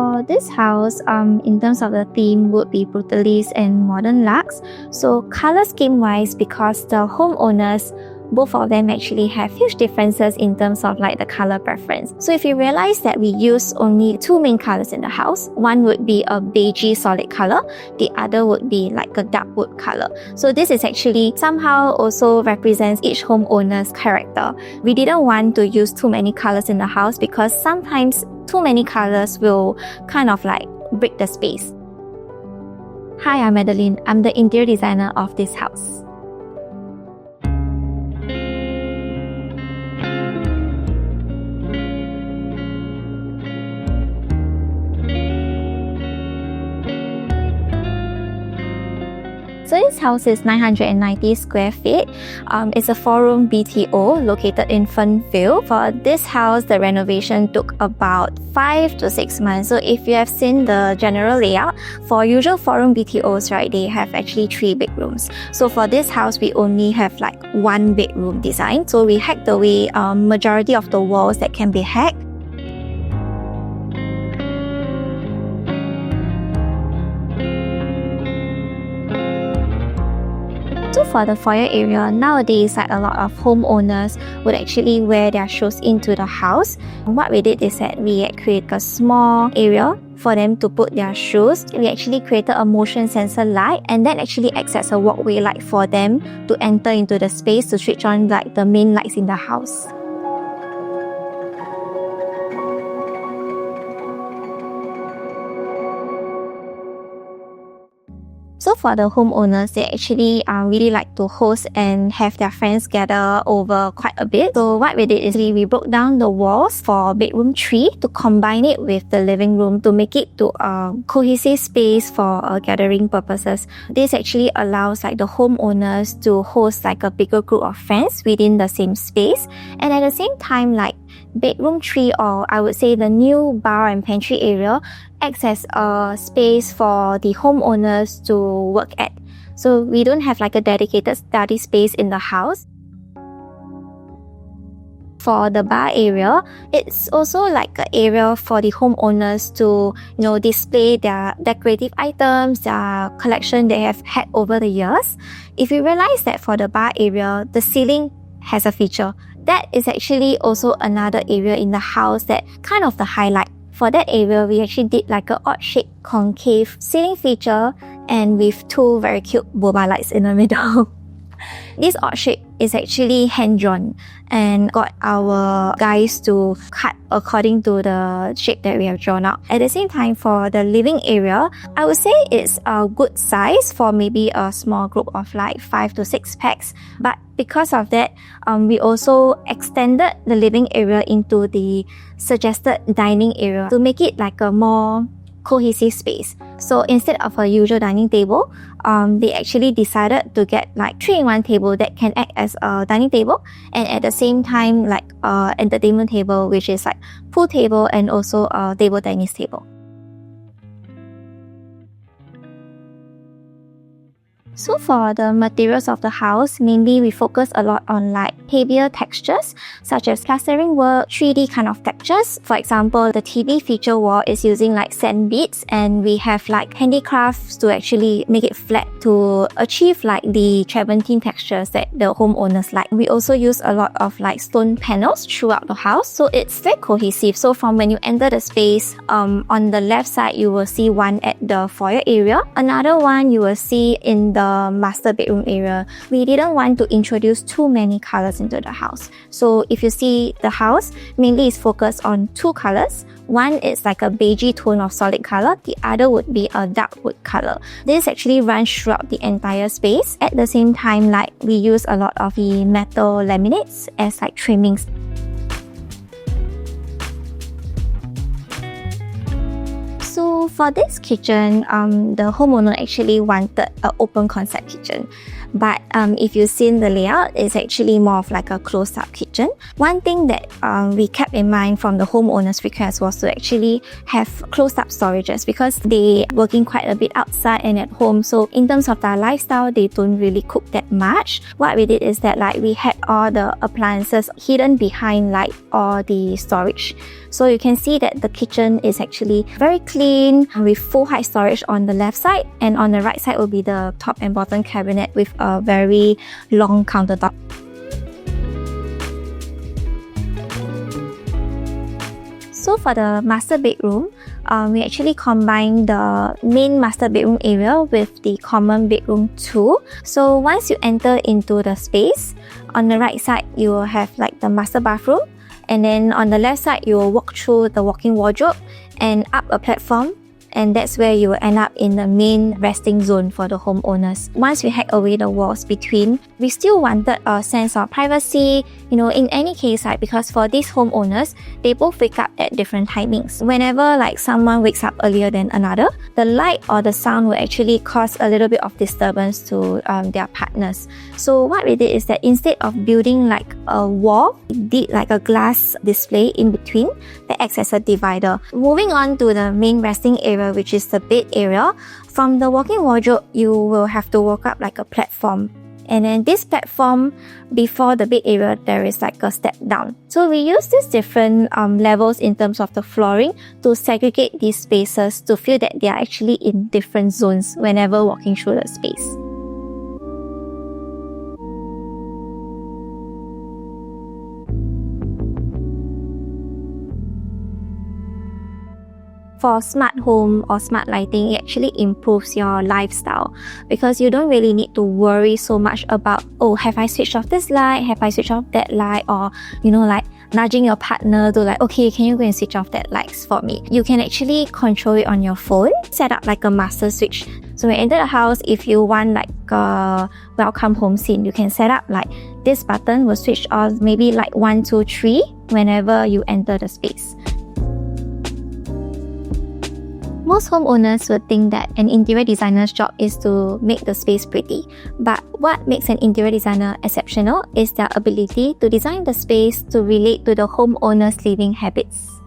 for this house, in terms of the theme would be Brutalist and Modern Luxe. So color scheme wise, because the homeowners, both of them actually have huge differences in terms of like the color preference. So if you realize that we use only two main colors in the house, one would be a beige solid color, the other would be like a dark wood color. So this is actually somehow also represents each homeowner's character. We didn't want to use too many colors in the house because sometimes too many colors will kind of like break the space. Hi, I'm Madeline. I'm the interior designer of this house. So this house is 990 square feet. It's a 4-room BTO located in Fernvale. For this house, the renovation took about 5 to 6 months. So if you have seen the general layout, for usual 4-room BTOs, right, they have actually 3 bedrooms. So for this house, we only have like 1 bedroom design. So we hacked away majority of the walls that can be hacked. So for the foyer area, nowadays like a lot of homeowners would actually wear their shoes into the house. What we did is that we created a small area for them to put their shoes. We actually created a motion sensor light, and that actually acts as a walkway light for them to enter into the space to switch on like the main lights in the house. So for the homeowners, they actually really like to host and have their friends gather over quite a bit. So what we did is we broke down the walls for bedroom 3 to combine it with the living room to make it to a cohesive space for gathering purposes. This actually allows like the homeowners to host like a bigger group of friends within the same space, and at the same time like bedroom 3, or I would say the new bar and pantry area, acts as a space for the homeowners to work at. So we don't have like a dedicated study space in the house. For the bar area, it's also like an area for the homeowners to, display their decorative items, their collection they have had over the years. If you realize that for the bar area, the ceiling has a feature, that is actually also another area in the house that kind of the highlight. For that area, we actually did like an odd-shaped concave ceiling feature and with 2 very cute boba lights in the middle. This odd shape is actually hand-drawn and got our guys to cut according to the shape that we have drawn out. At the same time, for the living area, I would say it's a good size for maybe a small group of like 5 to 6 packs. But because of that, we also extended the living area into the suggested dining area to make it like a more cohesive space. So instead of a usual dining table, they actually decided to get like 3-in-1 table that can act as a dining table, and at the same time like entertainment table, which is like pool table and also a table tennis table. So for the materials of the house, mainly we focus a lot on like heavier textures such as plastering work, 3D kind of textures. For example, the TV feature wall is using like sand beads, and we have like handicrafts to actually make it flat to achieve like the travertine textures that the homeowners like. We also use a lot of like stone panels throughout the house, so it's very cohesive. So from when you enter the space, on the left side you will see one at the foyer area, another one you will see in the master bedroom area. We didn't want to introduce too many colors into the house. So if you see the house, mainly is focused on 2 colors. One is like a beige tone of solid color. The other would be a dark wood color. This actually runs throughout the entire space. At the same time, like we use a lot of the metal laminates as like trimmings. So for this kitchen, the homeowner actually wanted an open concept kitchen. But if you've seen the layout, it's actually more of like a closed-up kitchen. One thing that we kept in mind from the homeowner's request was to actually have closed-up storages because they working quite a bit outside and at home. So in terms of their lifestyle, they don't really cook that much. What we did is that like we had all the appliances hidden behind like all the storage. So you can see that the kitchen is actually very clean with full height storage on the left side, and on the right side will be the top and bottom cabinet with a very long countertop. So for the master bedroom, we actually combine the main master bedroom area with the common bedroom too. So once you enter into the space, on the right side you will have like the master bathroom, and then on the left side you will walk through the walk-in wardrobe and up a platform, and that's where you will end up in the main resting zone for the homeowners. Once we hack away the walls between, we still wanted a sense of privacy, in any case, right? Because for these homeowners, they both wake up at different timings. Whenever like someone wakes up earlier than another, the light or the sound will actually cause a little bit of disturbance to their partners. So what we did is that instead of building like a wall, we did like a glass display in between that acts as a divider. Moving on to the main resting area, which is the bed area. From the walk-in wardrobe, you will have to walk up like a platform. And then this platform, before the bed area, there is like a step down. So we use these different levels in terms of the flooring to segregate these spaces to feel that they are actually in different zones whenever walking through the space. For smart home or smart lighting, it actually improves your lifestyle because you don't really need to worry so much about, oh, have I switched off this light? Have I switched off that light? Or, like nudging your partner to like, okay, can you go and switch off that lights for me? You can actually control it on your phone, set up like a master switch. So when you enter the house, if you want like a welcome home scene, you can set up like this button will switch off maybe like 1, 2, 3 whenever you enter the space. Most homeowners would think that an interior designer's job is to make the space pretty. But what makes an interior designer exceptional is their ability to design the space to relate to the homeowner's living habits.